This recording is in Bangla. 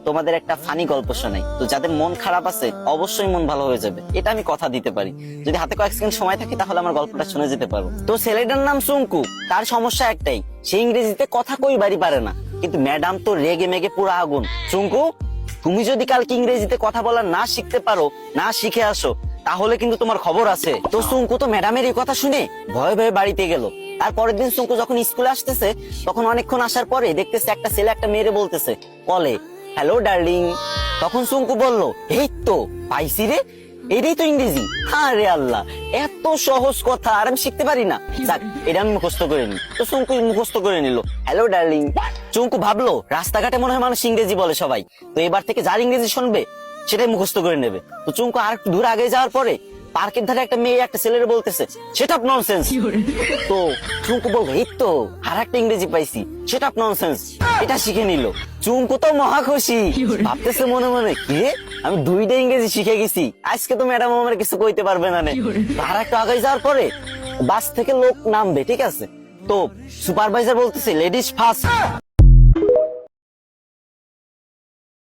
তোমাদের একটা ফানি গল্প শোনাই। তো যাদের মন খারাপ আছে অবশ্যই মন ভালো হয়ে যাবে, এটা আমি কথা দিতে পারি। যদি হাতে কয়েক সেকেন্ড সময় থাকে তাহলে আমার গল্পটা শুনে যেতে পারো। তো ছেলেটার নাম সুঙ্কু। তার সমস্যা একটাই, সে ইংরেজিতে কথা কইবারই পারে না। কিন্তু ম্যাডাম তো রেগে মেগে পুরো আগুন। সুঙ্কু, তুমি যদি কালকে ইংরেজিতে কথা বলা না শিখতে পারো, না শিখে আসো, তাহলে কিন্তু তোমার খবর আছে। তো সুঙ্কু তো ম্যাডামের এই কথা শুনে ভয়ে ভয়ে বাড়িতে গেল। তারপরের দিন সুঙ্কু যখন স্কুলে আসতেছে, তখন অনেকক্ষণ আসার পরে দেখতেছে একটা ছেলে একটা মেয়েরে বলতেছে কলে, হ্যালো ডার্লিং। তখন সুঙ্কু বলল, এই তো পাইছি রে, এটাই তো ইংরেজি। আরে আল্লাহ, এত সহজ কথা আর আমি শিখতে পারি না। যাক, এটা আমি মুখস্থ করে নি। তো সুঙ্কু মুখস্থ করে নিল, হ্যালো ডার্লিং। চুঙ্কু ভাবলো রাস্তাঘাটে মনে হয় মানুষ ইংরেজি বলে সবাই, তো এবার থেকে যার ইংরেজি শুনবে সেটাই মুখস্থ করে নেবে। তো চুঙ্কু আর একটু দূর আগে যাওয়ার পরে পার্কের ধারে একটা মেয়ে একটা ছেলের বলতেছে, সেটা ননসেন্স। তো চুঙ্কু বলবো, এই তো আর একটা ইংরেজি পাইছি, সেটা ননসেন্স। এটা শিখে নিল। চুঙ্কু তো মহা খুশি, ভাবতেছে মনে মনে, কি রে, আমি দুইটা ইংরেজি শিখে গেছি, আজকে তো ম্যাডাম আমার কিছু কইতে পারবে না। আর একটু আগে যাওয়ার পরে বাস থেকে লোক নামবে, ঠিক আছে, তো সুপারভাইজার বলতেছে লেডিস ফার্স্ট।